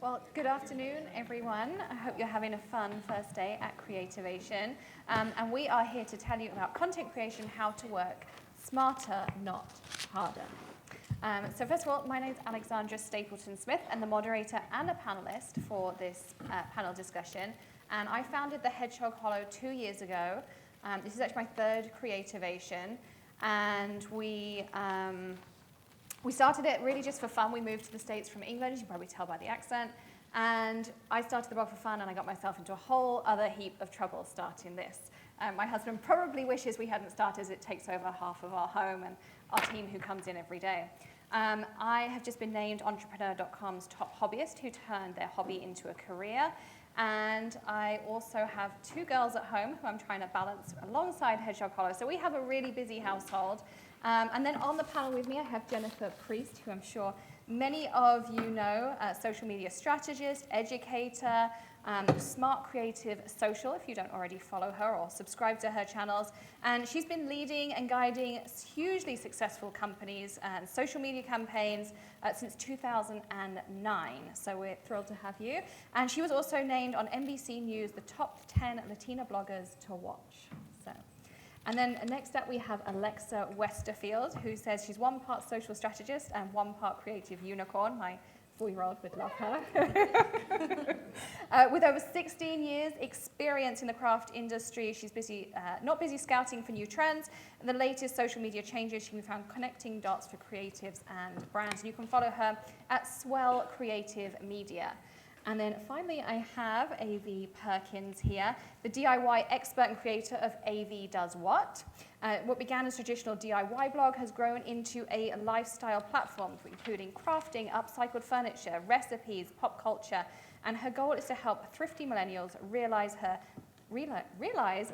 Well, good afternoon, everyone. I hope you're having a fun first day at Creativation. And we are here to tell you about content creation, how to work smarter, not harder. So first of all, my name is Alexandra Stapleton-Smith, and the moderator and a panelist for this panel discussion. And I founded the Hedgehog Hollow 2 years ago. This is actually my third Creativation. And we started it really just for fun. We moved to the States from England, as you can probably tell by the accent. And I started the blog for fun, and I got myself into a whole other heap of trouble starting this. My husband probably wishes we hadn't started, as it takes over half of our home and our team who comes in every day. I have just been named Entrepreneur.com's top hobbyist who turned their hobby into a career. And I also have 2 girls at home who I'm trying to balance alongside Hedgehog Hollow. So we have a really busy household. And then on the panel with me, I have Jennifer Priest, who I'm sure many of you know, social media strategist, educator, smart creative social, if you don't already follow her or subscribe to her channels. And she's been leading and guiding hugely successful companies and social media campaigns since 2009. So we're thrilled to have you. And she was also named on NBC News the top 10 Latina bloggers to watch. And then next up we have Alexa Westerfield, who says she's 1 part social strategist and 1 part creative unicorn. My 4-year-old would love her. With over 16 years experience in the craft industry, she's not busy scouting for new trends. And the latest social media changes, she can be found connecting dots for creatives and brands. And you can follow her at Swell Creative Media. And then finally, I have AV Perkins here, the DIY expert and creator of AV Does What. What began as a traditional DIY blog has grown into a lifestyle platform, including crafting, upcycled furniture, recipes, pop culture. And her goal is to help thrifty millennials realize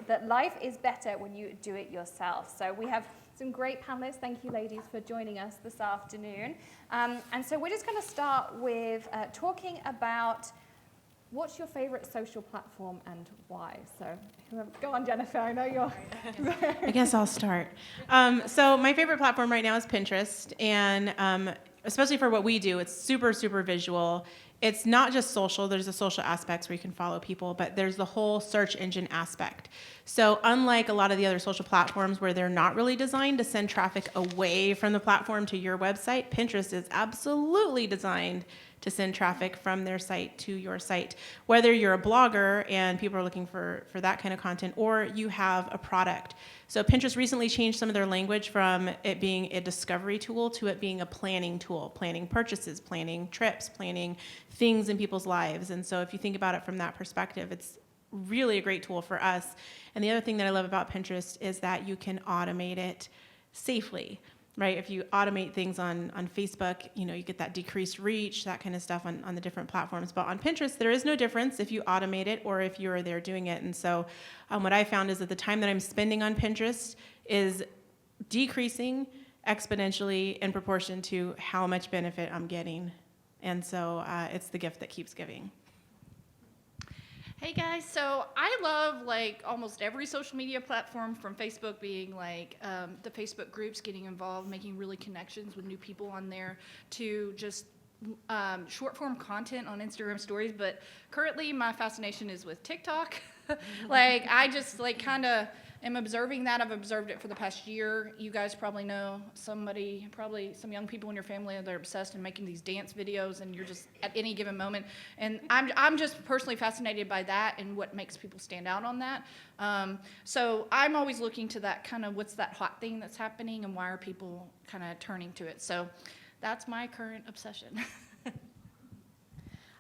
that life is better when you do it yourself. So we have some great panelists. Thank you, ladies, for joining us this afternoon. And so we're just going to start with talking about what's your favorite social platform and why. So go on, Jennifer. I know you're... I guess I'll start. So my favorite platform right now is Pinterest. And especially for what we do, it's super, super visual. It's not just social. There's the social aspects where you can follow people, but there's the whole search engine aspect. So unlike a lot of the other social platforms where they're not really designed to send traffic away from the platform to your website, Pinterest is absolutely designed to send traffic from their site to your site. Whether you're a blogger and people are looking for that kind of content, or you have a product. So Pinterest recently changed some of their language from it being a discovery tool to it being a planning tool, planning purchases, planning trips, planning things in people's lives. And so if you think about it from that perspective, it's really a great tool for us. And the other thing that I love about Pinterest is that you can automate it safely. Right, if you automate things on Facebook, you get that decreased reach, that kind of stuff on the different platforms. But on Pinterest, there is no difference if you automate it or if you're there doing it. And so what I found is that the time that I'm spending on Pinterest is decreasing exponentially in proportion to how much benefit I'm getting. And so it's the gift that keeps giving. Hey guys, so I love almost every social media platform, from Facebook being the Facebook groups, getting involved, making really connections with new people on there, to just short form content on Instagram stories. But currently my fascination is with TikTok. I just kind of am observing that. I've observed it for the past year. You guys probably know somebody, probably some young people in your family, they're obsessed in making these dance videos, and you're just at any given moment. And I'm just personally fascinated by that and what makes people stand out on that. So I'm always looking to that kind of, what's that hot thing that's happening and why are people kind of turning to it? So that's my current obsession.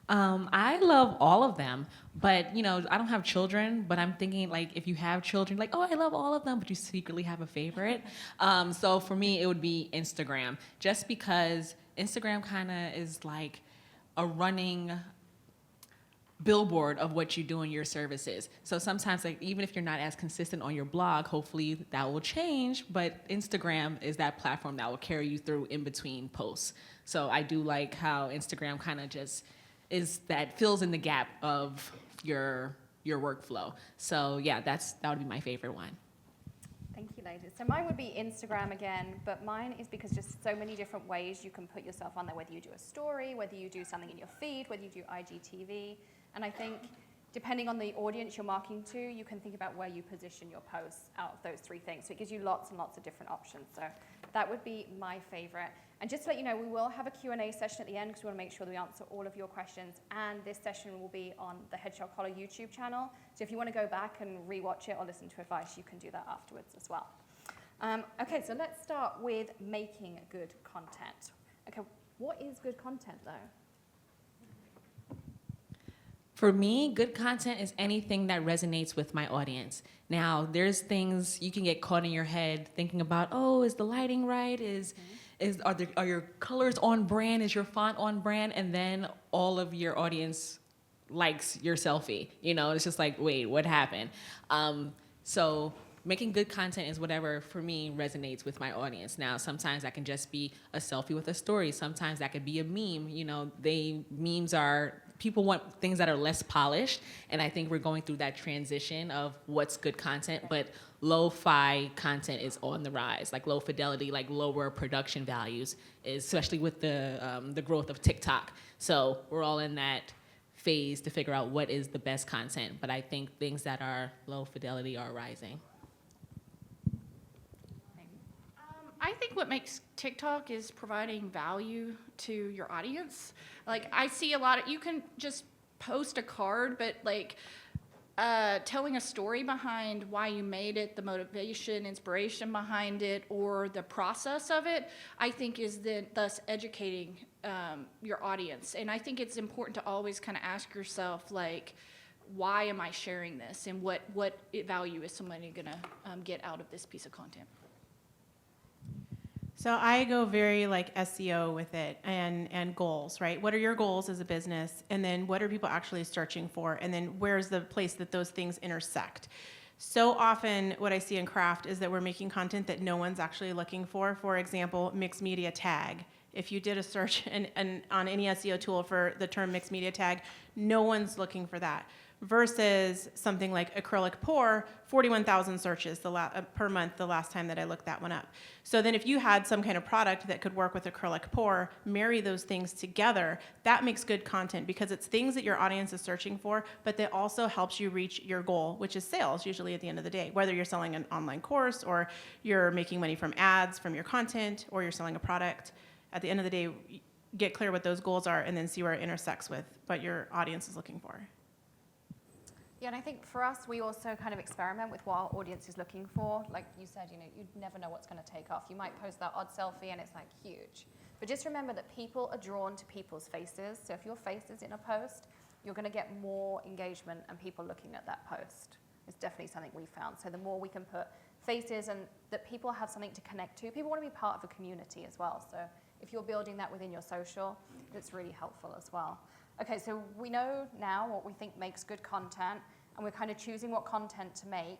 I love all of them, but I don't have children, but I'm thinking if you have children, oh, I love all of them, but you secretly have a favorite. So for me, it would be Instagram, just because Instagram kind of is like a running billboard of what you do in your services. So sometimes, even if you're not as consistent on your blog, hopefully that will change, but Instagram is that platform that will carry you through in between posts. So I do like how Instagram kind of just fills in the gap of your workflow. So yeah, that would be my favorite one. Thank you. you, ladies. So mine would be Instagram again, but mine is because just so many different ways you can put yourself on there, whether you do a story, whether you do something in your feed, whether you do IGTV. And I think depending on the audience you're marketing to, you can think about where you position your posts out of those three things. So it gives you lots and lots of different options. So that would be my favorite. And just to let you know, we will have a Q&A session at the end because we want to make sure that we answer all of your questions. And this session will be on the Hedgehog Hollow YouTube channel. So if you want to go back and rewatch it or listen to advice, you can do that afterwards as well. Okay, so let's start with making good content. Okay, what is good content though? For me, good content is anything that resonates with my audience. Now, there's things you can get caught in your head thinking about, oh, is the lighting right? Are your colors on brand? Is your font on brand? And then all of your audience likes your selfie. You know, it's just like, wait, what happened? So making good content is whatever, for me, resonates with my audience. Now, sometimes that can just be a selfie with a story. Sometimes that could be a meme. You know, memes are, people want things that are less polished, and I think we're going through that transition of what's good content, but lo-fi content is on the rise, like low fidelity, like lower production values, especially with the growth of TikTok. So we're all in that phase to figure out what is the best content, but I think things that are low fidelity are rising. I think what makes TikTok is providing value to your audience. Like, I see a lot of, you can just post a card, but like telling a story behind why you made it, the motivation, inspiration behind it, or the process of it, I think is thus educating your audience. And I think it's important to always kind of ask yourself, like, why am I sharing this? And what value is somebody gonna get out of this piece of content? So I go very like SEO with it and goals, right? What are your goals as a business? And then what are people actually searching for? And then where's the place that those things intersect? So often what I see in craft is that we're making content that no one's actually looking for. For example, mixed media tag. If you did a search on any SEO tool for the term mixed media tag, no one's looking for that. Versus something like acrylic pour, 41,000 searches per month the last time that I looked that one up. So then if you had some kind of product that could work with acrylic pour, marry those things together, that makes good content because it's things that your audience is searching for, but that also helps you reach your goal, which is sales usually at the end of the day. Whether you're selling an online course or you're making money from ads from your content or you're selling a product, at the end of the day, get clear what those goals are and then see where it intersects with what your audience is looking for. Yeah, and I think for us, we also kind of experiment with what our audience is looking for. Like you said, you know, you never know what's going to take off. You might post that odd selfie and it's like huge. But just remember that people are drawn to people's faces. So if your face is in a post, you're going to get more engagement and people looking at that post. It's definitely something we found. So the more we can put faces and that people have something to connect to, people want to be part of a community as well. So if you're building that within your social, it's really helpful as well. Okay, so we know now what we think makes good content, and we're kind of choosing what content to make.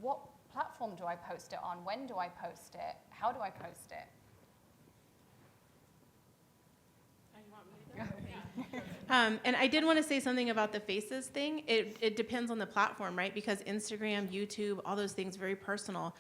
What platform do I post it on? When do I post it? How do I post it? And I did want to say something about the faces thing. It depends on the platform, right? Because Instagram, YouTube, all those things, very personal.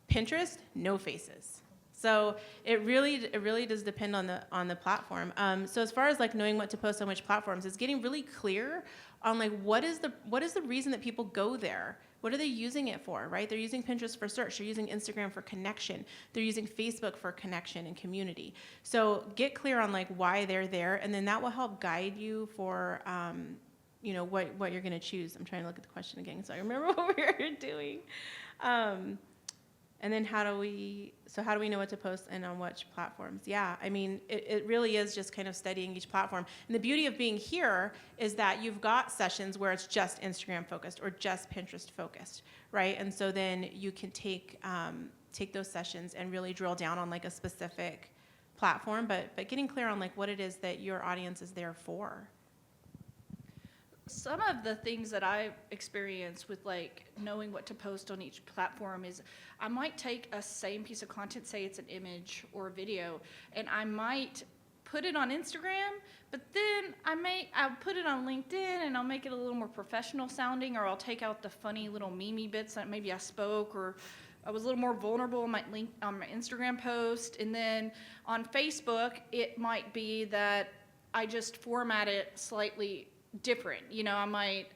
Pinterest, no faces. So it really does depend on the platform. So as far as like knowing what to post on which platforms, it's getting really clear on like what is the reason that people go there. What are they using it for, right? They're using Pinterest for search. They're using Instagram for connection. They're using Facebook for connection and community. So get clear on like why they're there, and then that will help guide you for what you're going to choose. I'm trying to look at the question again so I remember what we were doing. And then how do we know what to post and on which platforms? Yeah, I mean, it really is just kind of studying each platform. And the beauty of being here is that you've got sessions where it's just Instagram focused or just Pinterest focused, right? And so then you can take those sessions and really drill down on like a specific platform, but getting clear on like what it is that your audience is there for. Some of the things that I've experienced with like knowing what to post on each platform is I might take a same piece of content, say it's an image or a video, and I might put it on Instagram, but then I'll put it on LinkedIn and I'll make it a little more professional sounding, or I'll take out the funny little meme bits that maybe I spoke or I was a little more vulnerable on my Instagram post. And then on Facebook, it might be that I just format it slightly different. You know, I might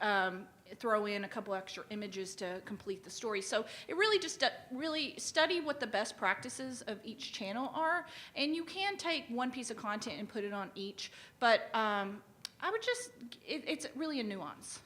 throw in a couple extra images to complete the story. So it really just really study what the best practices of each channel are. And you can take one piece of content and put it on each, but I would just, it's really a nuance.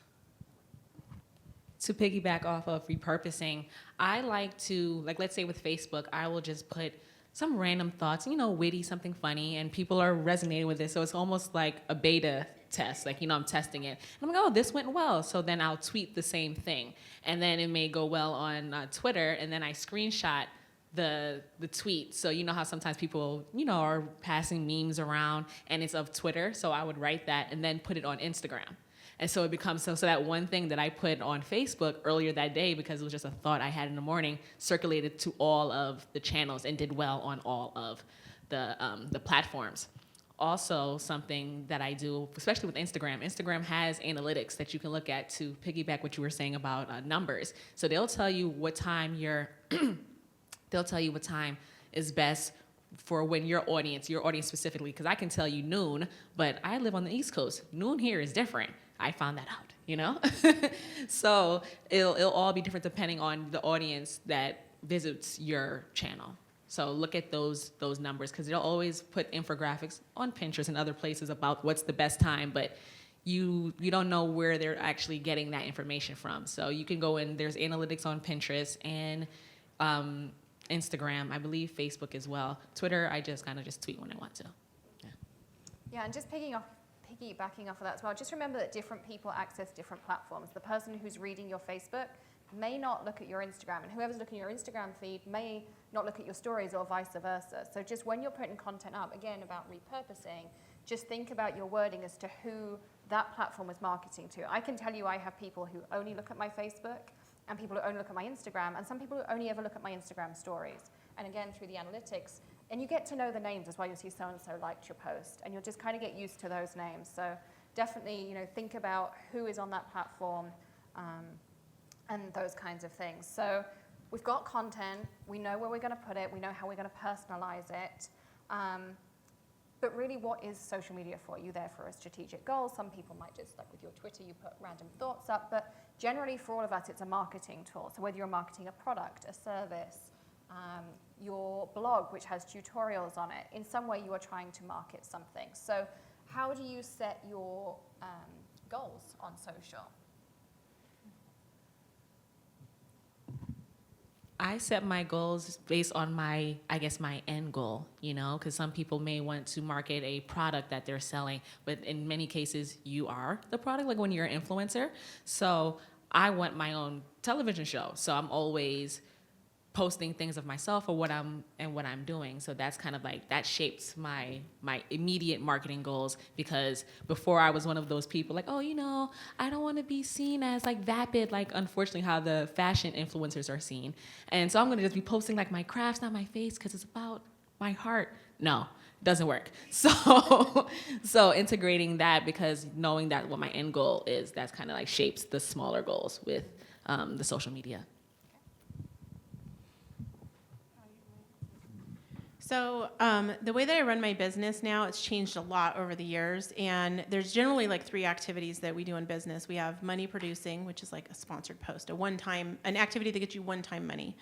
To piggyback off of repurposing, I like to, like, let's say with Facebook, I will just put some random thoughts, you know, witty, something funny, and people are resonating with it. So it's almost like a beta test, like, you know, I'm testing it. And I'm like, oh, this went well. So then I'll tweet the same thing. And then it may go well on Twitter, and then I screenshot the tweet. So you know how sometimes people, you know, are passing memes around and it's of Twitter. So I would write that and then put it on Instagram. And so it becomes, so that one thing that I put on Facebook earlier that day, because it was just a thought I had in the morning, circulated to all of the channels and did well on all of the platforms. Also, something that I do, especially with Instagram, Instagram has analytics that you can look at to piggyback what you were saying about numbers. So they'll tell you what time they'll tell you what time is best for when your audience specifically, because I can tell you noon, but I live on the East Coast. Noon here is different. I found that out, you know? So it'll all be different depending on the audience that visits your channel. So look at those numbers, because they'll always put infographics on Pinterest and other places about what's the best time, but you don't know where they're actually getting that information from. So you can go in, there's analytics on Pinterest and Instagram, I believe Facebook as well. Twitter, I just kind of just tweet when I want to. Yeah, and just piggybacking off of that as well, just remember that different people access different platforms. The person who's reading your Facebook may not look at your Instagram, and whoever's looking at your Instagram feed may not look at your stories or vice versa. So just when you're putting content up, again, about repurposing, just think about your wording as to who that platform is marketing to. I can tell you I have people who only look at my Facebook and people who only look at my Instagram, and some people who only ever look at my Instagram stories. And again, through the analytics, and you get to know the names as well. You'll see so-and-so liked your post, and you'll just kind of get used to those names. So definitely, you know, think about who is on that platform and those kinds of things. So we've got content. We know where we're going to put it. We know how we're going to personalize it. But really, what is social media for? Are you there for a strategic goal? Some people might just, like with your Twitter, you put random thoughts up. But generally, for all of us, it's a marketing tool. So whether you're marketing a product, a service, your blog, which has tutorials on it, in some way you are trying to market something. So how do you set your goals on social? I set my goals based on my end goal, you know, because some people may want to market a product that they're selling, but in many cases, you are the product, like when you're an influencer. So I want my own television show. So I'm always posting things of myself or what I'm doing. So that's kind of like, that shapes my immediate marketing goals, because before I was one of those people like, oh, you know, I don't want to be seen as like vapid, like unfortunately how the fashion influencers are seen. And so I'm going to just be posting like my crafts, not my face, because it's about my heart. No, it doesn't work. So integrating that, because knowing that what my end goal is, that's kind of like shapes the smaller goals with the social media. So the way that I run my business now, it's changed a lot over the years, and there's generally like 3 activities that we do in business. We have money producing, which is like a sponsored post, an activity that gets you one-time money.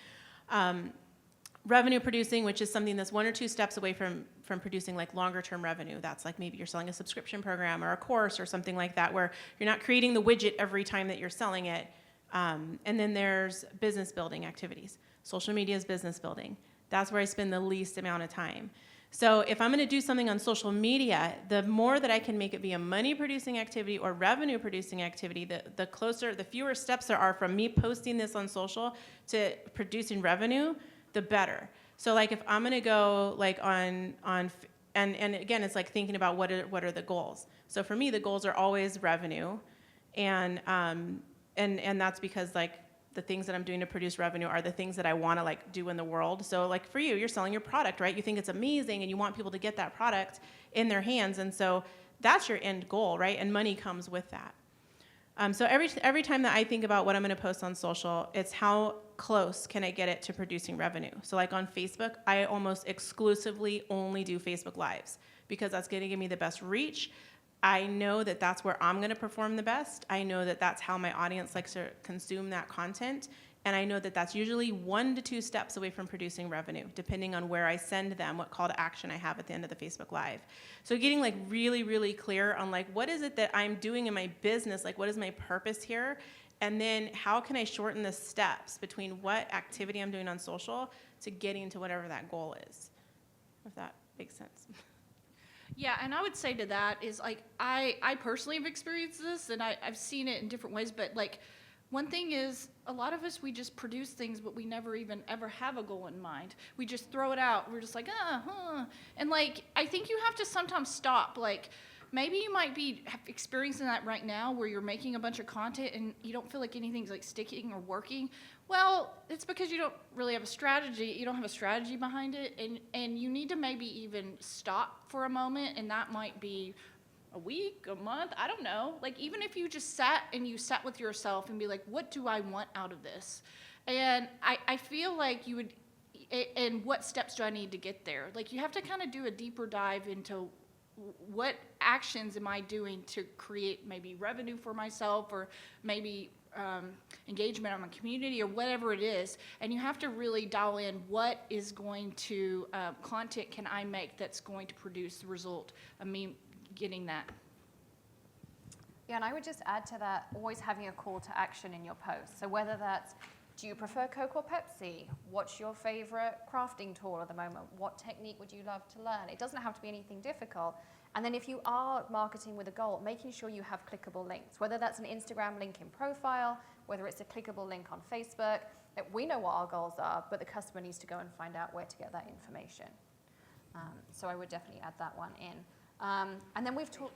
Revenue producing, which is something that's 1 or 2 steps away from producing like longer-term revenue. That's like maybe you're selling a subscription program or a course or something like that, where you're not creating the widget every time that you're selling it. And then there's business building activities. Social media is business building. That's where I spend the least amount of time. So if I'm going to do something on social media, the more that I can make it be a money-producing activity or revenue-producing activity, the fewer steps there are from me posting this on social to producing revenue, the better. So like if I'm going to go like and again, it's like thinking about what are the goals. So for me, the goals are always revenue, and that's because like the things that I'm doing to produce revenue are the things that I want to like do in the world. So like for you, you're selling your product, right? You think it's amazing and you want people to get that product in their hands. And so that's your end goal, right? And money comes with that. So every time that I think about what I'm going to post on social, it's how close can I get it to producing revenue. So like on Facebook, I almost exclusively only do Facebook Lives because that's going to give me the best reach. I know that that's where I'm going to perform the best. I know that that's how my audience likes to consume that content. And I know that that's usually 1 to 2 steps away from producing revenue, depending on where I send them, what call to action I have at the end of the Facebook Live. So getting like really, really clear on like, what is it that I'm doing in my business? Like, what is my purpose here? And then how can I shorten the steps between what activity I'm doing on social to getting to whatever that goal is, if that makes sense. Yeah, and I would say to that is like, I personally have experienced this, and I've seen it in different ways, but like, one thing is, a lot of us, we just produce things, but we never even ever have a goal in mind. We just throw it out. We're just like, And like, I think you have to sometimes stop. Like, maybe you might be experiencing that right now where you're making a bunch of content and you don't feel like anything's like sticking or working. Well, it's because you don't really have a strategy. You don't have a strategy behind it. And you need to maybe even stop for a moment, and that might be a week, a month, I don't know. Like, even if you just sat with yourself and be like, what do I want out of this? And I feel like you would, and what steps do I need to get there? Like, you have to kind of do a deeper dive into what actions am I doing to create maybe revenue for myself, or maybe engagement on my community, or whatever it is. And you have to really dial in what is going to, content can I make that's going to produce the result of me getting that. Yeah, and I would just add to that, always having a call to action in your post. So whether that's, do you prefer Coke or Pepsi? What's your favorite crafting tool at the moment? What technique would you love to learn? It doesn't have to be anything difficult. And then if you are marketing with a goal, making sure you have clickable links, whether that's an Instagram link in profile, whether it's a clickable link on Facebook. That we know what our goals are, but the customer needs to go and find out where to get that information. So I would definitely add that one in. And then we've talked,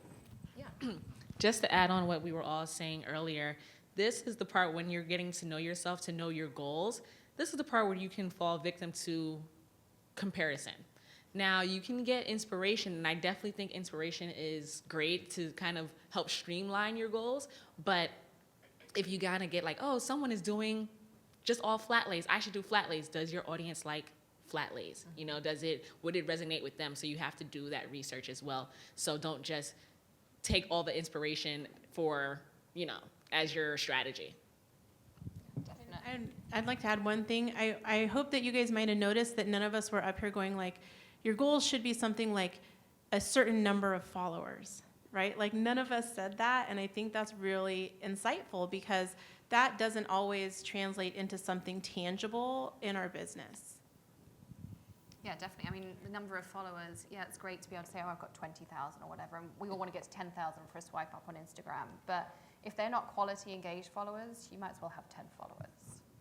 yeah. Just to add on what we were all saying earlier, this is the part when you're getting to know yourself, to know your goals. This is the part where you can fall victim to comparison. Now, you can get inspiration, and I definitely think inspiration is great to kind of help streamline your goals. But if you gotta get like, oh, someone is doing just all flat lays, I should do flat lays. Does your audience like flat lays? You know, would it resonate with them? So you have to do that research as well. So don't just take all the inspiration for, as your strategy. And I'd like to add one thing. I hope that you guys might have noticed that none of us were up here going like, your goals should be something like a certain number of followers, right? Like, none of us said that, and I think that's really insightful because that doesn't always translate into something tangible in our business. Yeah, definitely. I mean, the number of followers, yeah, it's great to be able to say, oh, I've got 20,000 or whatever, and we all want to get to 10,000 for a swipe up on Instagram. But if they're not quality engaged followers, you might as well have 10 followers.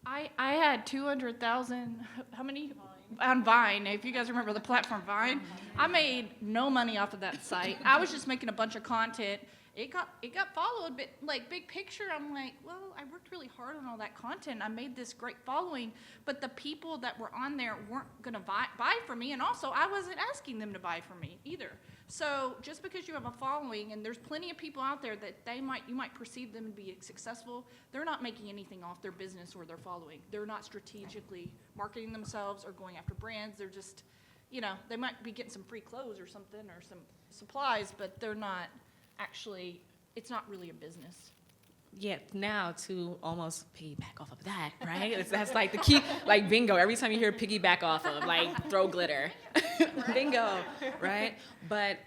I had 200,000, how many? On Vine, if you guys remember the platform Vine. I made no money off of that site. I was just making a bunch of content. It got followed, but like, big picture, I'm like, well, I worked really hard on all that content. I made this great following, but the people that were on there weren't gonna buy from me, and also I wasn't asking them to buy from me either. So just because you have a following, and there's plenty of people out there that you might perceive them to be successful, they're not making anything off their business or their following. They're not strategically marketing themselves or going after brands. They're just, they might be getting some free clothes or something, or some supplies, but they're not actually, it's not really a business. Yeah, now to almost piggyback off of that, right? That's like the key, like bingo. Every time you hear piggyback off of, like throw glitter, bingo, right? But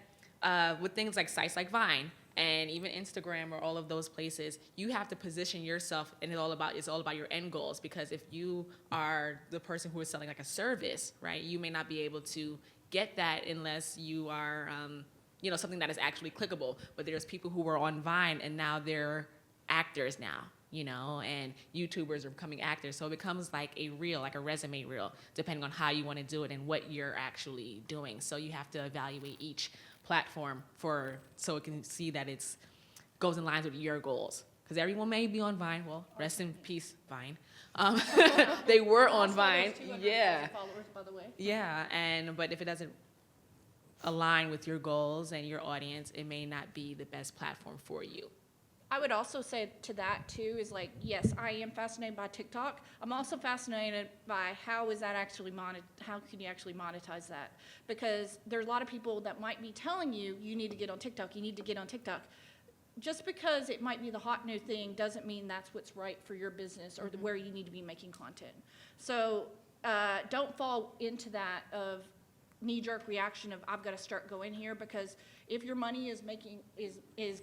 with things like sites like Vine and even Instagram or all of those places, you have to position yourself, and it's all about your end goals. Because if you are the person who is selling like a service, right, you may not be able to get that unless you are, something that is actually clickable. But there's people who were on Vine and now they're actors now, and YouTubers are becoming actors. So it becomes like a reel, like a resume reel, depending on how you want to do it and what you're actually doing. So you have to evaluate each platform so it can see that it goes in line with your goals. Because everyone may be on Vine. Well, rest in peace, Vine. They were on Vine. Yeah. Followers, by the way. Yeah, but if it doesn't align with your goals and your audience, it may not be the best platform for you. I would also say to that too is like, yes, I am fascinated by TikTok. I'm also fascinated by how is that actually how can you actually monetize that? Because there's a lot of people that might be telling you, you need to get on TikTok, you need to get on TikTok. Just because it might be the hot new thing doesn't mean that's what's right for your business or where you need to be making content. So don't fall into that of knee-jerk reaction of I've got to start going here, because if your money is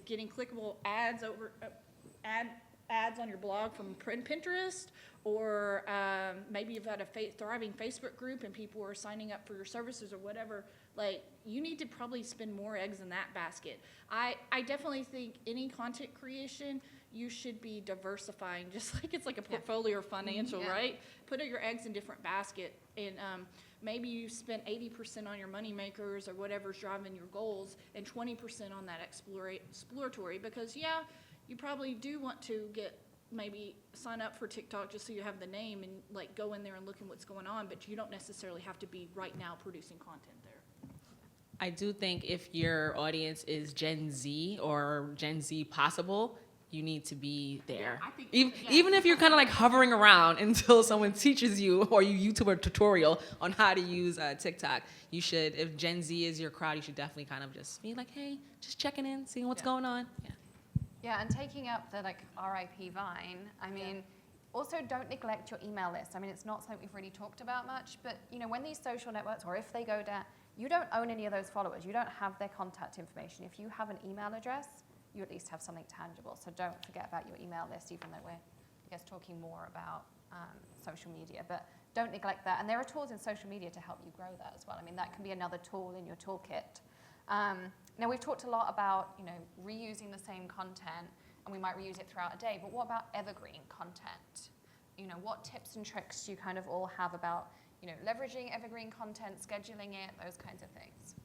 getting clickable ads over ads on your blog from Pinterest, or maybe you've got a thriving Facebook group and people are signing up for your services or whatever, like you need to probably spend more eggs in that basket. I definitely think any content creation, you should be diversifying, just like it's like a portfolio or financial, right? Put your eggs in different basket, and maybe you spend 80% on your money makers or whatever's driving your goals, and 20% on that exploratory, because you probably do want to maybe sign up for TikTok just so you have the name and like go in there and look at what's going on, but you don't necessarily have to be right now producing content there. I do think if your audience is Gen Z or Gen Z possible, you need to be there. I think, Even if you're kind of like hovering around until someone teaches you or you YouTube a tutorial on how to use TikTok, you should, if Gen Z is your crowd, you should definitely kind of just be like, hey, just checking in, seeing what's going on. Yeah, and taking up the like RIP Vine, I mean, also don't neglect your email list. I mean, it's not something we've really talked about much, but you know, when these social networks, or if they go down, you don't own any of those followers. You don't have their contact information. If you have an email address, you at least have something tangible. So don't forget about your email list, even though we're, I guess, talking more about social media. But don't neglect that. And there are tools in social media to help you grow that as well. I mean, that can be another tool in your toolkit. Now, we've talked a lot about, you know, reusing the same content, and we might reuse it throughout a day. But what about evergreen content? You know, what tips and tricks do you kind of all have about, you know, leveraging evergreen content, scheduling it, those kinds of things?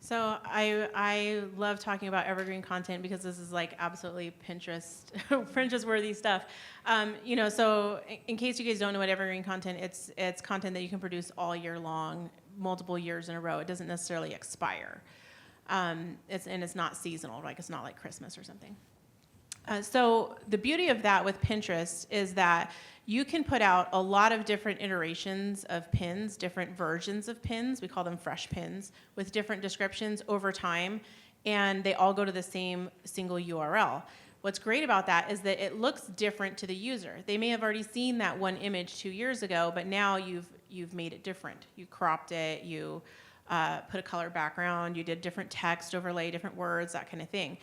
So I love talking about evergreen content because this is like absolutely Pinterest worthy stuff. You know, so in case you guys don't know what evergreen content, it's content that you can produce all year long, multiple years in a row. It doesn't necessarily expire. It's not seasonal, like it's not like Christmas or something. So the beauty of that with Pinterest is that you can put out a lot of different iterations of pins, different versions of pins, we call them fresh pins, with different descriptions over time, and they all go to the same single URL. What's great about that is that it looks different to the user. They may have already seen that one image 2 years ago, but now you've made it different. You cropped it, you put a color background, you did different text overlay, different words, that kind of thing.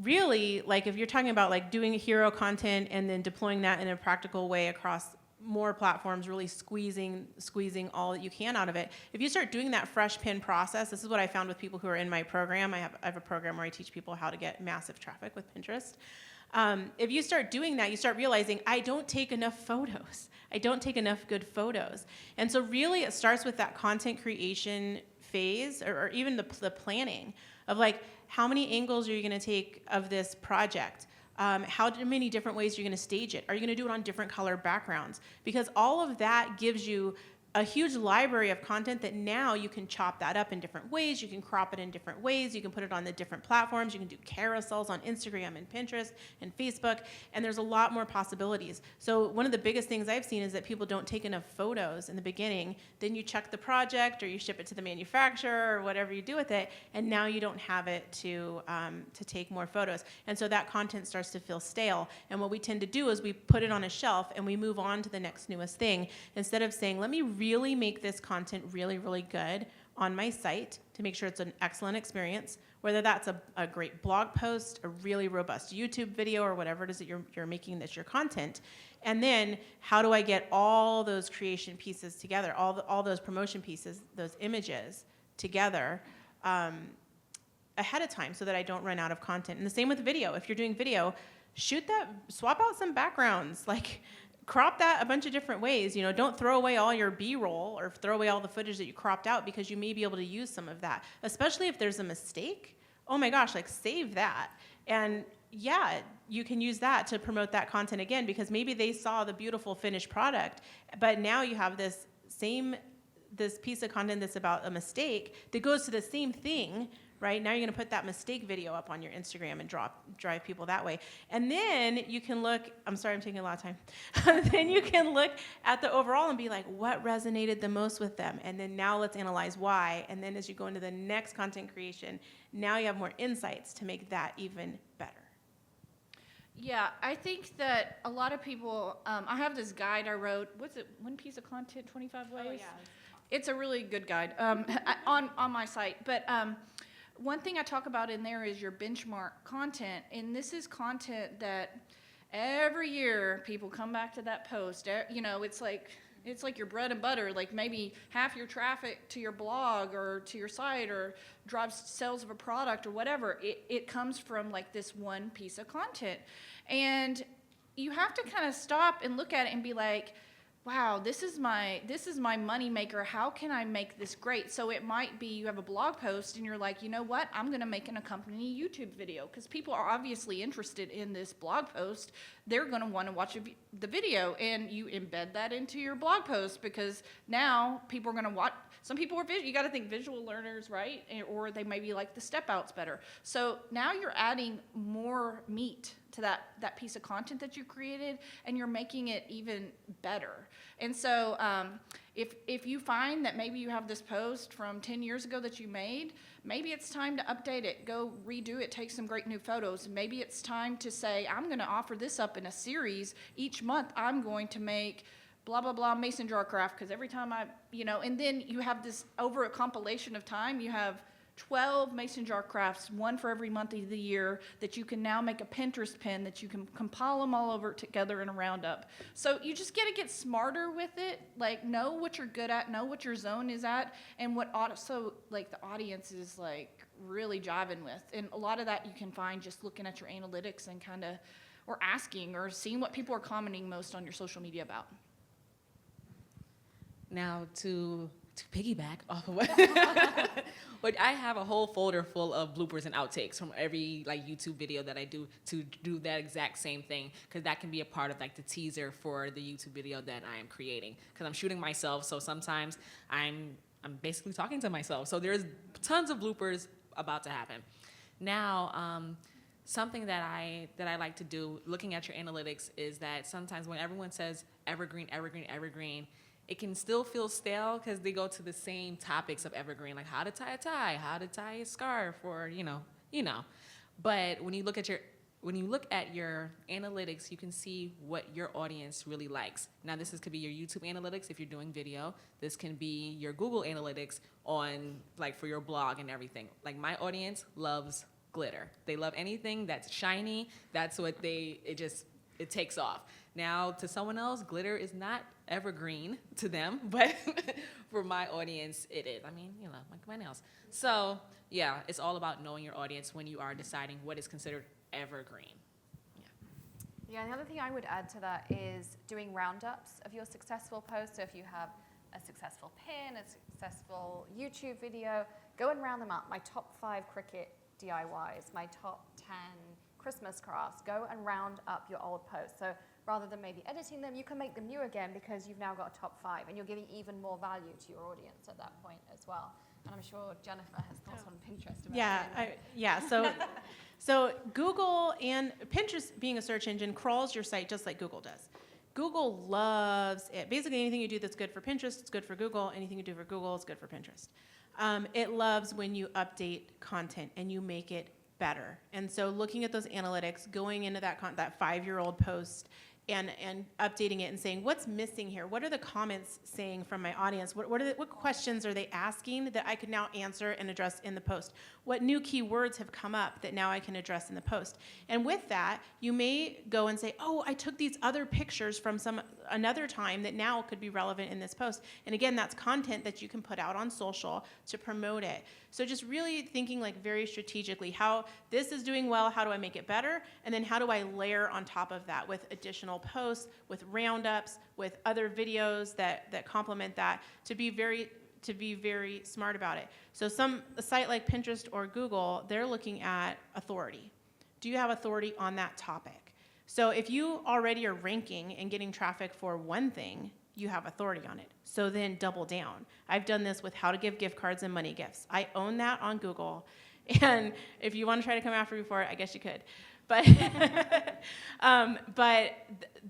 Really, like if you're talking about like doing hero content and then deploying that in a practical way across more platforms, really squeezing all that you can out of it. If you start doing that fresh pin process, this is what I found with people who are in my program. I have a program where I teach people how to get massive traffic with Pinterest. If you start doing that, you start realizing, I don't take enough photos. I don't take enough good photos. And so really it starts with that content creation phase or even the planning of like, how many angles are you going to take of this project? How many different ways are you going to stage it? Are you going to do it on different color backgrounds? Because all of that gives you a huge library of content that now you can chop that up in different ways. You can crop it in different ways. You can put it on the different platforms. You can do carousels on Instagram and Pinterest and Facebook, and there's a lot more possibilities. So one of the biggest things I've seen is that people don't take enough photos in the beginning. Then you check the project or you ship it to the manufacturer or whatever you do with it, and now you don't have it to take more photos. And so that content starts to feel stale. And what we tend to do is we put it on a shelf and we move on to the next newest thing instead of saying, let me really make this content really, really good on my site to make sure it's an excellent experience, whether that's a great blog post, a really robust YouTube video, or whatever it is that you're making that's your content. And then how do I get all those creation pieces together, all those promotion pieces, those images together ahead of time so that I don't run out of content. And the same with video. If you're doing video, shoot that, swap out some backgrounds, like crop that a bunch of different ways. You know, don't throw away all your B-roll or throw away all the footage that you cropped out because you may be able to use some of that, especially if there's a mistake. Oh my gosh, like save that. And yeah, you can use that to promote that content again because maybe they saw the beautiful finished product, but now you have this piece of content that's about a mistake that goes to the same thing, right? Now you're going to put that mistake video up on your Instagram and drive people that way. And then you can look, I'm sorry, I'm taking a lot of time. Then you can look at the overall and be like, what resonated the most with them? And then now let's analyze why. And then as you go into the next content creation, now you have more insights to make that even better. Yeah, I think that a lot of people, I have this guide I wrote, what's it, One Piece of Content, 25 Ways? Oh, yeah. It's a really good guide on my site. But one thing I talk about in there is your benchmark content. And this is content that every year people come back to that post. You know, it's like your bread and butter. Like maybe half your traffic to your blog or to your site or drives sales of a product or whatever. It comes from like this one piece of content. And you have to kind of stop and look at it and be like, wow, this is my money maker. How can I make this great? So it might be you have a blog post and you're like, you know what? I'm going to make an accompanying YouTube video because people are obviously interested in this blog post. They're going to want to watch the video, and you embed that into your blog post because now people are going to watch. Some people are visual. You got to think visual learners, right? Or they maybe like the step outs better. So now you're adding more meat to that piece of content that you created, and you're making it even better. And so if you find that maybe you have this post from 10 years ago that you made, maybe it's time to update it, go redo it, take some great new photos. Maybe it's time to say, I'm going to offer this up in a series. Each month I'm going to make blah, blah, blah mason jar craft, because every time and then you have this, over a compilation of time, you have 12 mason jar crafts, one for every month of the year, that you can now make a Pinterest pin that you can compile them all over together in a roundup. So you just got to get smarter with it, like know what you're good at, know what your zone is at, and what also like the audience is like really jiving with. And a lot of that you can find just looking at your analytics and kind of, or asking or seeing what people are commenting most on your social media about. Now to piggyback off of what, but I have a whole folder full of bloopers and outtakes from every like YouTube video that I do to do that exact same thing, because that can be a part of like the teaser for the YouTube video that I am creating, because I'm shooting myself, so sometimes I'm basically talking to myself. So there's tons of bloopers about to happen. Now, something that I like to do, looking at your analytics, is that sometimes when everyone says evergreen, evergreen, evergreen, it can still feel stale because they go to the same topics of evergreen, like how to tie a tie, how to tie a scarf, or you know. But when you look at your analytics, you can see what your audience really likes. Now, could be your YouTube analytics if you're doing video. This can be your Google analytics on like for your blog and everything. Like my audience loves glitter. They love anything that's shiny. That's what it takes off. Now, to someone else, glitter is not evergreen to them, but for my audience, it is. I mean, like my nails. So, yeah, it's all about knowing your audience when you are deciding what is considered evergreen. Yeah, and the other thing I would add to that is doing roundups of your successful posts. So if you have a successful pin, a successful YouTube video, go and round them up. My top 5 Cricut DIYs, my top 10 Christmas crafts. Go and round up your old posts. So rather than maybe editing them, you can make them new again because you've now got a top 5, and you're giving even more value to your audience at that point as well. And I'm sure Jennifer has thoughts on Pinterest about it. So Google and Pinterest, being a search engine, crawls your site just like Google does. Google loves it. Basically, anything you do that's good for Pinterest, it's good for Google. Anything you do for Google, it's good for Pinterest. It loves when you update content and you make it better. And so looking at those analytics, going into that 5-year-old post and updating it and saying, what's missing here? What are the comments saying from my audience? What questions are they asking that I could now answer and address in the post? What new keywords have come up that now I can address in the post? And with that, you may go and say, oh, I took these other pictures from another time that now could be relevant in this post. And again, that's content that you can put out on social to promote it. So just really thinking like very strategically, how this is doing well, how do I make it better? And then how do I layer on top of that with additional posts, with roundups, with other videos that complement that, to be very smart about it. So a site like Pinterest or Google, they're looking at authority. Do you have authority on that topic? So if you already are ranking and getting traffic for one thing, you have authority on it. So then double down. I've done this with how to give gift cards and money gifts. I own that on Google. And if you want to try to come after me for it, I guess you could. But,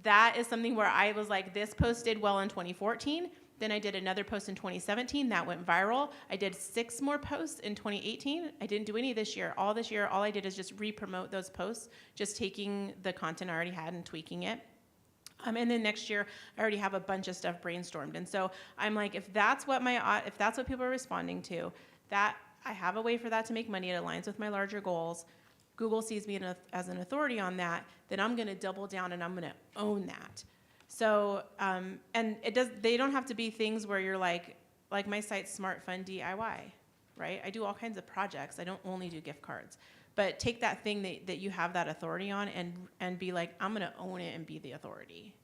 that is something where I was like, this post did well in 2014. Then I did another post in 2017. That went viral. I did 6 more posts in 2018. I didn't do any this year. All this year, all I did is just re-promote those posts, just taking the content I already had and tweaking it. And then next year, I already have a bunch of stuff brainstormed. And so I'm like, if that's what people are responding to, that I have a way for that to make money. It aligns with my larger goals. Google sees me as an authority on that, then I'm going to double down and I'm going to own that. So, and they don't have to be things where you're like my site's Smart Fun DIY, right? I do all kinds of projects. I don't only do gift cards. But take that thing that you have that authority on and be like, I'm going to own it and be the authority.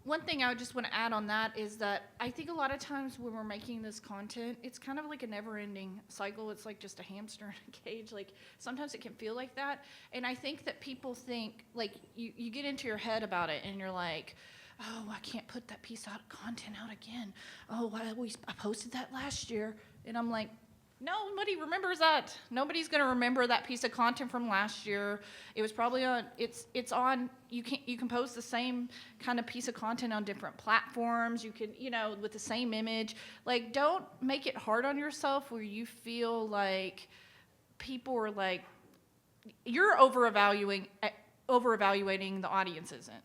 One thing I would just want to add on that is that I think a lot of times when we're making this content, it's kind of like a never-ending cycle. It's like just a hamster in a cage. Like sometimes it can feel like that. And I think that people think, like you get into your head about it and you're like, oh, I can't put that piece of content out again. Oh, I posted that last year. And I'm like, nobody remembers that. Nobody's going to remember that piece of content from last year. It was probably on, it's on, you can post the same kind of piece of content on different platforms. You can, with the same image. Like, don't make it hard on yourself where you feel like people are like, you're over-evaluating the audience isn't,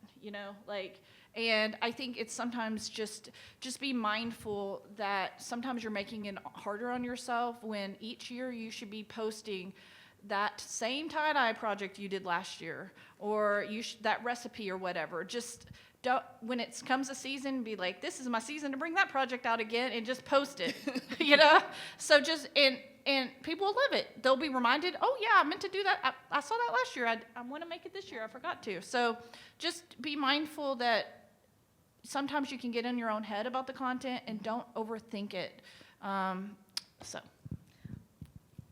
and I think it's sometimes just be mindful that sometimes you're making it harder on yourself when each year you should be posting that same tie-dye project you did last year or that recipe or whatever. Just don't, when it comes a season, be like, this is my season to bring that project out again and just post it, So just, and people will love it. They'll be reminded, oh yeah, I meant to do that. I saw that last year. I want to make it this year. I forgot to. So just be mindful that sometimes you can get in your own head about the content and don't overthink it.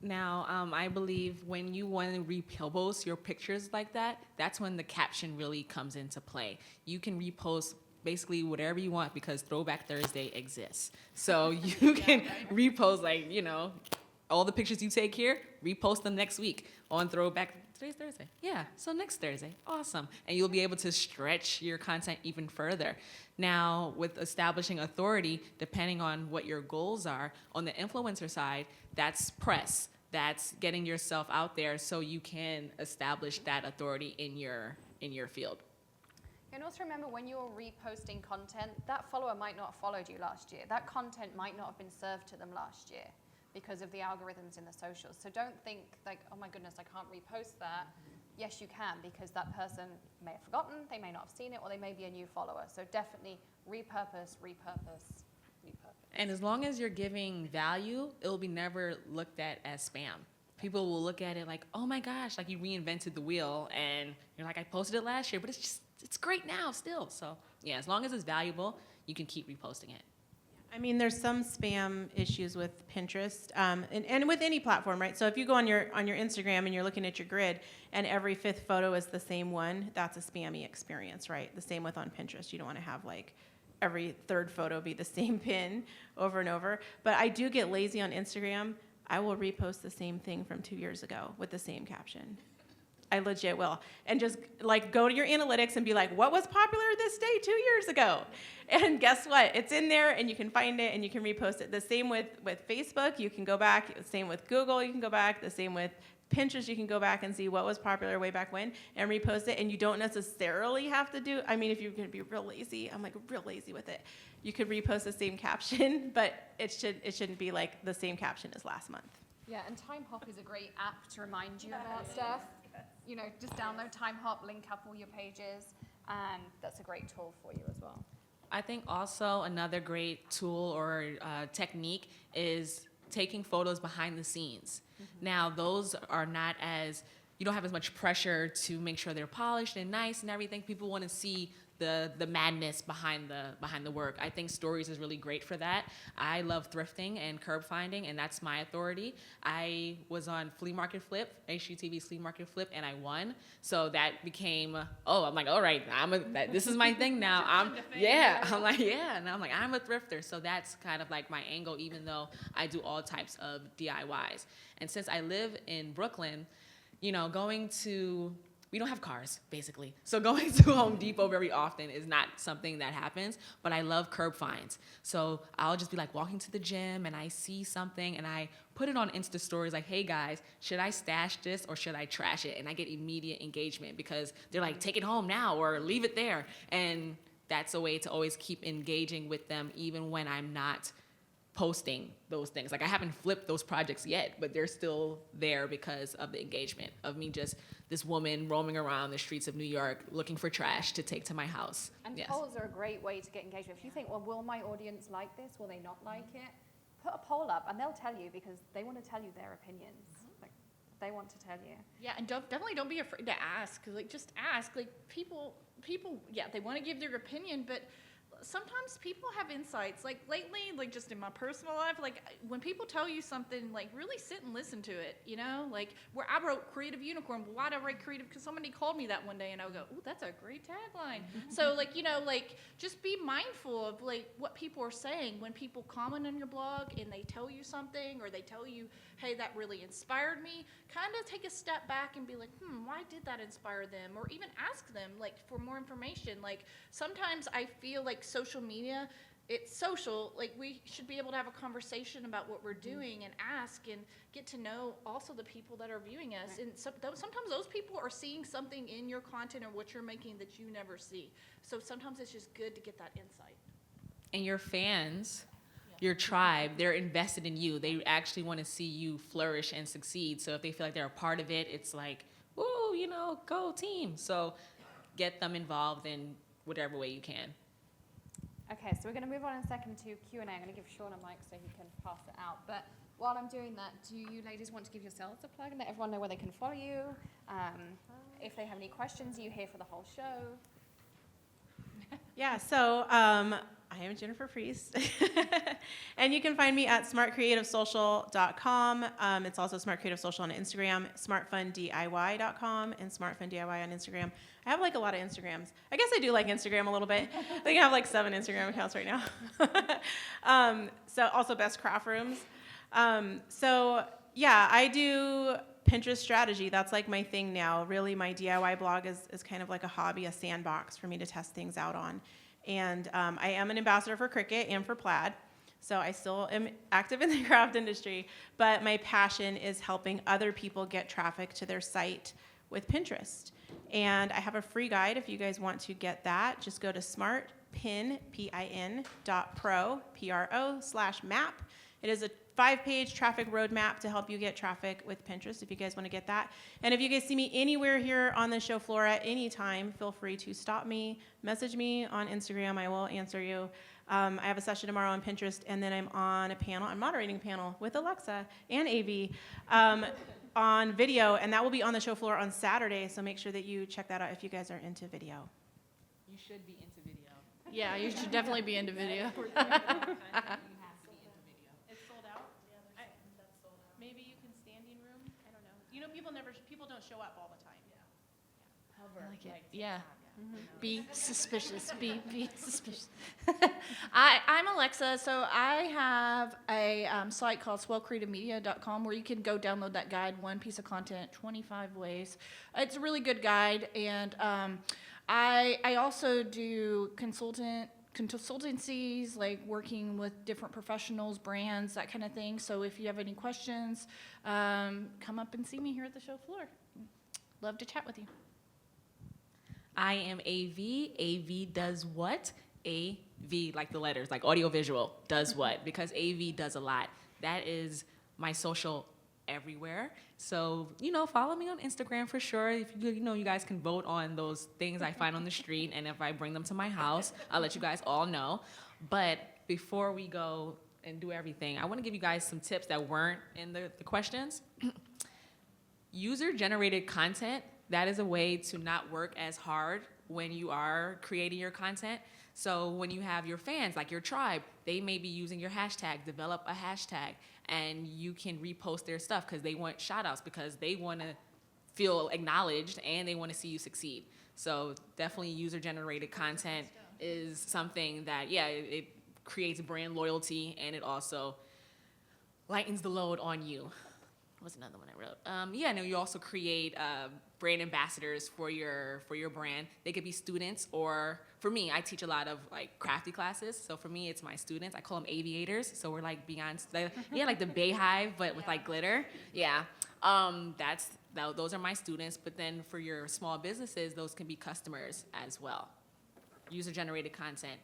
Now, I believe when you want to repost your pictures like that, that's when the caption really comes into play. You can repost basically whatever you want because Throwback Thursday exists. So you can repost all the pictures you take here, repost them next week on Throwback. Today's Thursday. Yeah, so next Thursday. Awesome. And you'll be able to stretch your content even further. Now, with establishing authority, depending on what your goals are, on the influencer side, that's press. That's getting yourself out there so you can establish that authority in your field. And also remember, when you're reposting content, that follower might not have followed you last year. That content might not have been served to them last year because of the algorithms in the socials. So don't think like, oh my goodness, I can't repost that. Yes, you can, because that person may have forgotten, they may not have seen it, or they may be a new follower. So definitely repurpose. And as long as you're giving value, it'll be never looked at as spam. People will look at it like, oh my gosh, like you reinvented the wheel, and you're like, I posted it last year, but it's great now still. So yeah, as long as it's valuable, you can keep reposting it. I mean, there's some spam issues with Pinterest and with any platform, right? So if you go on your Instagram and you're looking at your grid and every 5th photo is the same one, that's a spammy experience, right? The same with on Pinterest. You don't want to have like every 3rd photo be the same pin over and over. But I do get lazy on Instagram. I will repost the same thing from 2 years ago with the same caption. I legit will. And just like go to your analytics and be like, what was popular this day 2 years ago? And guess what? It's in there and you can find it and you can repost it. The same with Facebook, you can go back. The same with Google, you can go back. The same with Pinterest, you can go back and see what was popular way back when and repost it. And you don't necessarily have to do, I mean, if you're going to be real lazy, I'm like real lazy with it. You could repost the same caption, but it shouldn't be like the same caption as last month. Yeah, and Time Hop is a great app to remind you about stuff. Just download Time Hop, link up all your pages, and that's a great tool for you as well. I think also another great tool or technique is taking photos behind the scenes. Mm-hmm. Now, those are not as, you don't have as much pressure to make sure they're polished and nice and everything. People want to see the madness behind the work. I think stories is really great for that. I love thrifting and curb finding, and that's my authority. I was on Flea Market Flip, HGTV's Flea Market Flip, and I won. So that became, I'm like, all right, this is my thing now. I'm like, and I'm like, I'm a thrifter. So that's kind of like my angle, even though I do all types of DIYs. And since I live in Brooklyn, we don't have cars, basically. So going to Home Depot very often is not something that happens, but I love curb finds. So I'll just be like walking to the gym and I see something and I put it on Insta stories like, hey guys, should I stash this or should I trash it? And I get immediate engagement because they're like, take it home now or leave it there. And that's a way to always keep engaging with them even when I'm not posting those things. Like I haven't flipped those projects yet, but they're still there because of the engagement of me just this woman roaming around the streets of New York looking for trash to take to my house. And Yes. polls are a great way to get engagement. If you think, well, will my audience like this? Will they not like it? Put a poll up and they'll tell you because they want to tell you their opinions. Like they want to tell you. Yeah, and definitely don't be afraid to ask. Like, just ask. Like, people, yeah, they want to give their opinion, but sometimes people have insights. Like, lately, like, just in my personal life, like, when people tell you something, like, really sit and listen to it, Like, where I wrote Creative Unicorn, but why'd I write Creative? Because somebody called me that one day, and I would go, ooh, that's a great tagline. So, like, like, just be mindful of, like, what people are saying. When people comment on your blog and they tell you something, or they tell you, hey, that really inspired me, kind of take a step back and be like, why did that inspire them? Or even ask them, like, for more information. Like, sometimes I feel like social media, it's social, like we should be able to have a conversation about what we're doing and ask and get to know also the people that are viewing us. Right. And sometimes those people are seeing something in your content or what you're making that you never see. So sometimes it's just good to get that insight. And your fans, your tribe, they're invested in you. They actually want to see you flourish and succeed. So if they feel like they're a part of it, it's like, woo, go team. So get them involved in whatever way you can. Okay, so we're going to move on in a second to Q&A. I'm going to give Sean a mic so he can pass it out. But while I'm doing that, do you ladies want to give yourselves a plug and let everyone know where they can follow you? If they have any questions, are you here for the whole show? Yeah, so I am Jennifer Priest, and you can find me at smartcreativesocial.com. It's also Smart Creative Social on Instagram, smartfundiy.com, and smartfundiy on Instagram. I have like a lot of Instagrams. I guess I do like Instagram a little bit. I think I have like 7 Instagram accounts right now. So also Best Craft Rooms. So yeah, I do Pinterest strategy. That's like my thing now. Really, my DIY blog is kind of like a hobby, a sandbox for me to test things out on. And I am an ambassador for Cricut and for Plaid. So I still am active in the craft industry, but my passion is helping other people get traffic to their site with Pinterest. And I have a free guide if you guys want to get that. Just go to smartpin.pro, P-R-O/map. It is a 5-page traffic roadmap to help you get traffic with Pinterest if you guys want to get that. And if you guys see me anywhere here on the show floor at any time, feel free to stop me, message me on Instagram. I will answer you. I have a session tomorrow on Pinterest, and then I'm on a panel. I'm moderating a panel with Alexa and AV on video, and that will be on the show floor on Saturday. So make sure that you check that out if you guys are into video. You should be into video. Yeah, you should definitely be into video. Maybe you can standing room. I don't know. People don't show up all the time. I like it. Yeah. Be suspicious. Be suspicious. I'm Alexa. So I have a site called swellcreativemedia.com where you can go download that guide, one piece of content, 25 ways. It's a really good guide. And I also do consultancies, like working with different professionals, brands, that kind of thing. So if you have any questions, come up and see me here at the show floor. Love to chat with you. I am AV. AV does what? AV, like the letters, like audiovisual, does what? Because AV does a lot. That is my social everywhere. So, follow me on Instagram for sure. If you guys can vote on those things I find on the street, and if I bring them to my house, I'll let you guys all know. But before we go and do everything, I want to give you guys some tips that weren't in the questions. User-generated content, that is a way to not work as hard when you are creating your content. So when you have your fans, like your tribe, they may be using your hashtag, develop a hashtag, and you can repost their stuff because they want shout outs, because they want to feel acknowledged and they want to see you succeed. So definitely user generated content is something that, yeah, it creates brand loyalty, and it also lightens the load on you. What's another one I wrote? No, you also create brand ambassadors for your brand. They could be students, or for me, I teach a lot of like crafty classes. So for me, it's my students. I call them aviators. So we're like beyond, like the Bayhive, but with like glitter. Yeah, those are my students. But then for your small businesses, those can be customers as well. User-generated content.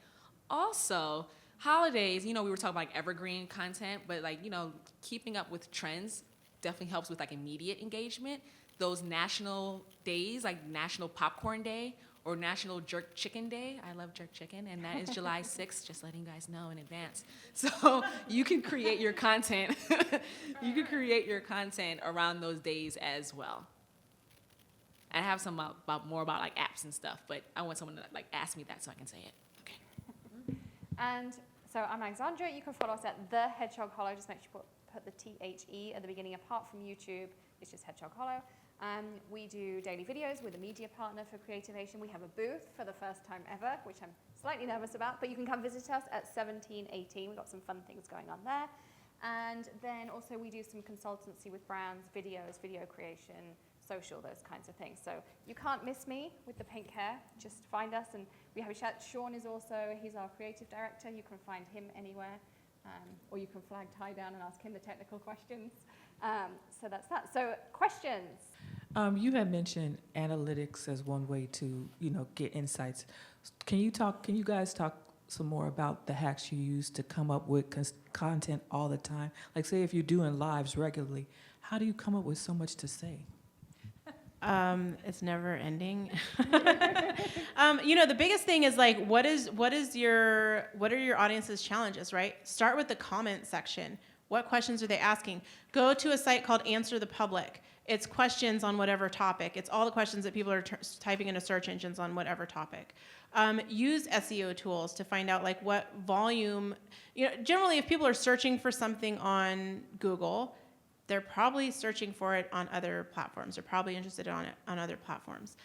Also, holidays, we were talking about like evergreen content, but like, keeping up with trends definitely helps with like immediate engagement. Those national days, like National Popcorn Day or National Jerk Chicken Day. I love jerk chicken, and that is July 6th, just letting you guys know in advance. So you can create your content. You can create your content around those days as well. I have some more about like apps and stuff, but I want someone to like ask me that so I can say it. Okay. And so I'm Alexandra. You can follow us at The Hedgehog Hollow. Just make sure you put the THE at the beginning. Apart from YouTube, it's just Hedgehog Hollow. We do daily videos with a media partner for Creativation. We have a booth for the first time ever, which I'm slightly nervous about, but you can come visit us at 1718. We've got some fun things going on there. And then also we do some consultancy with brands, videos, video creation, social, those kinds of things. So you can't miss me with the pink hair. Just find us, and we have a chat. Sean is also, he's our creative director. You can find him anywhere, or you can flag Ty down and ask him the technical questions. So that's that. So questions? You had mentioned analytics as one way to, get insights. Can you guys talk some more about the hacks you use to come up with content all the time? Like, say if you're doing lives regularly, how do you come up with so much to say? It's never ending. The biggest thing is like, what are your audience's challenges, right? Start with the comment section. What questions are they asking? Go to a site called Answer the Public. It's questions on whatever topic. It's all the questions that people are typing into search engines on whatever topic. Use SEO tools to find out like what volume, generally if people are searching for something on Google, they're probably searching for it on other platforms. They're probably interested on it on other platforms.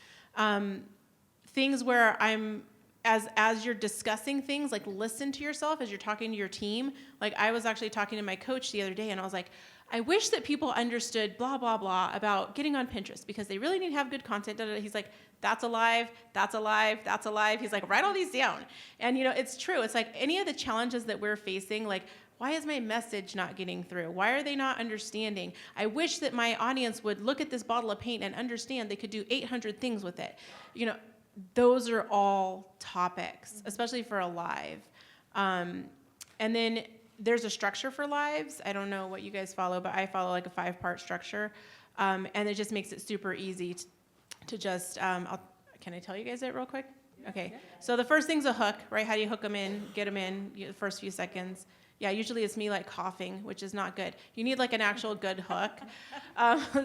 Things where as you're discussing things, like listen to yourself as you're talking to your team. Like I was actually talking to my coach the other day, and I was like, I wish that people understood blah, blah, blah about getting on Pinterest because they really need to have good content. Da, da, da. He's like, that's alive, that's alive, that's alive. He's like, write all these down. And it's true. It's like any of the challenges that we're facing, like, why is my message not getting through? Why are they not understanding? I wish that my audience would look at this bottle of paint and understand they could do 800 things with it. Those are all topics, especially for a live. And then there's a structure for lives. I don't know what you guys follow, but I follow like a 5-part structure. And it just makes it super easy to just, can I tell you guys it real quick? Okay. So the first thing's a hook, right? How do you hook them in, get them in, the first few seconds? Yeah, usually it's me like coughing, which is not good. You need like an actual good hook.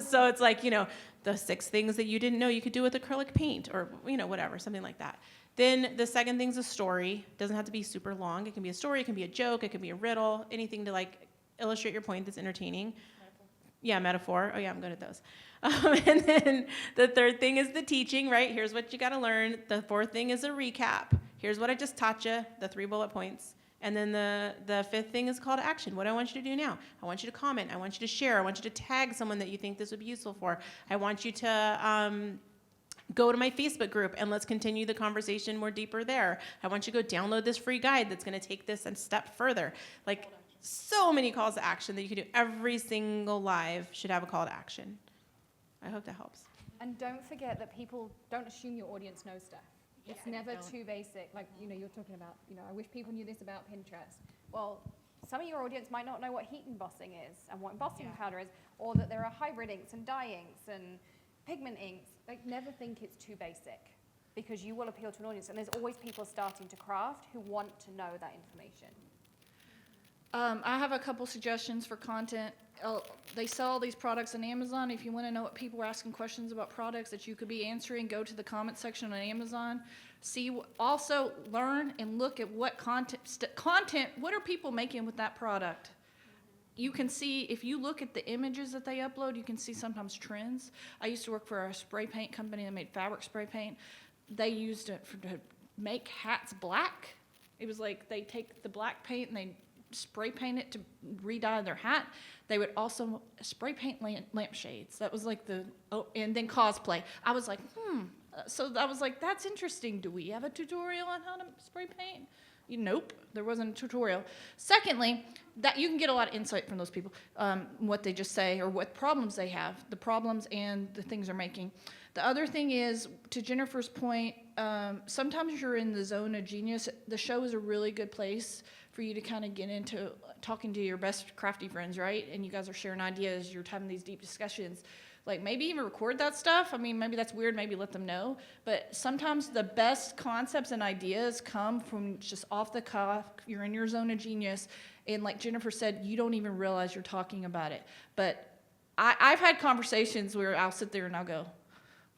So it's like, the 6 things that you didn't know you could do with acrylic paint or, whatever, something like that. Then the second thing's a story. It doesn't have to be super long. It can be a story, it can be a joke, it can be a riddle, anything to like illustrate your point that's entertaining. Metaphor. Yeah, metaphor. Oh yeah, I'm good at those. And then the third thing is the teaching, right? Here's what you gotta learn. The fourth thing is a recap. Here's what I just taught you, the 3 bullet points. And then the 5th thing is call to action. What do I want you to do now? I want you to comment. I want you to share. I want you to tag someone that you think this would be useful for. I want you to go to my Facebook group and let's continue the conversation more deeper there. I want you to go download this free guide that's going to take this a step further. Like so many calls to action that you can do. Every single live should have a call to action. I hope that helps. And don't forget that people don't assume your audience knows stuff. It's never too basic. Like, you're talking about, I wish people knew this about Pinterest. Well, some of your audience might not know what heat embossing is and what embossing powder is, or that there are hybrid inks and dye inks and pigment inks. Like, never think it's too basic because you will appeal to an audience. And there's always people starting to craft who want to know that information. I have a couple suggestions for content. They sell all these products on Amazon. If you want to know what people are asking questions about products that you could be answering, go to the comment section on Amazon. Also learn and look at what content, what are people making with that product? You can see, if you look at the images that they upload, you can see sometimes trends. I used to work for a spray paint company that made fabric spray paint. They used it to make hats black. It was like they take the black paint and they spray paint it to re-dye their hat. They would also spray paint lampshades. That was like and then cosplay. I was like, So I was like, that's interesting. Do we have a tutorial on how to spray paint? Nope, there wasn't a tutorial. Secondly, that you can get a lot of insight from those people, what they just say or what problems they have, the problems and the things they're making. The other thing is, to Jennifer's point, sometimes you're in the zone of genius. The show is a really good place for you to kind of get into talking to your best crafty friends, right? And you guys are sharing ideas, you're having these deep discussions. Like, maybe even record that stuff. I mean, maybe that's weird, maybe let them know. But sometimes the best concepts and ideas come from just off the cuff. You're in your zone of genius. And like Jennifer said, you don't even realize you're talking about it. But I've had conversations where I'll sit there and I'll go,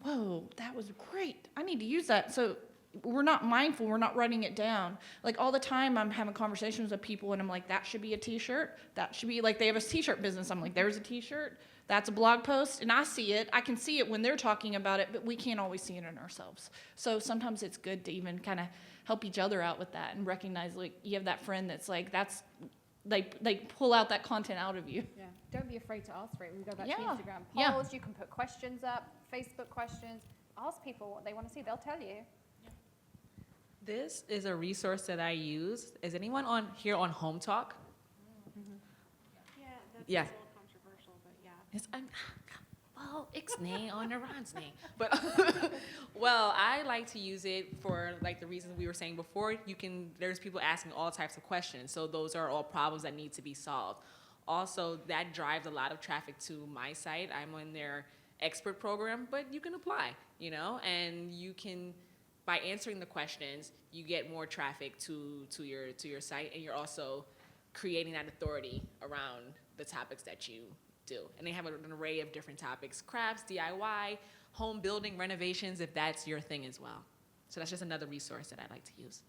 whoa, that was great. I need to use that. So we're not mindful. We're not writing it down. Like, all the time I'm having conversations with people and I'm like, that should be a t-shirt. That should be, like, they have a t-shirt business. I'm like, there's a t-shirt. That's a blog post, and I see it. I can see it when they're talking about it, but we can't always see it in ourselves. So sometimes it's good to even kind of help each other out with that and recognize, like, you have that friend that's like, they pull out that content out of you. Yeah. Don't be afraid to ask for it. We go back to Yeah. Instagram Yeah. polls. You can put questions up, Facebook questions. Ask people what they want to see. They'll tell you. This is a resource that I use. Is anyone on here on Home Talk? Yeah, that's Yeah. a little controversial, but yeah. Well, ixnay on the ransnay. But, well, I like to use it for, like, the reasons we were saying before. There's people asking all types of questions. So those are all problems that need to be solved. Also, that drives a lot of traffic to my site. I'm on their expert program, but you can apply, and you can, by answering the questions, you get more traffic to your site, and you're also creating that authority around the topics that you do. And they have an array of different topics: crafts, DIY, home building, renovations, if that's your thing as well. So that's just another resource that I like to use.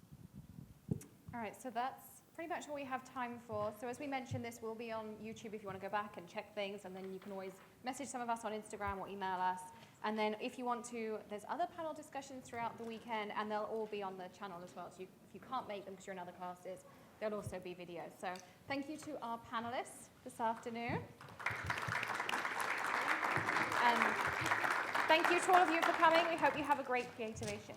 All right, so that's pretty much all we have time for. So as we mentioned, this will be on YouTube if you want to go back and check things, and then you can always message some of us on Instagram or email us. And then if you want to, there's other panel discussions throughout the weekend, and they'll all be on the channel as well. So if you can't make them because you're in other classes, there'll also be videos. So thank you to our panelists this afternoon. And thank you to all of you for coming. We hope you have a great Creativation.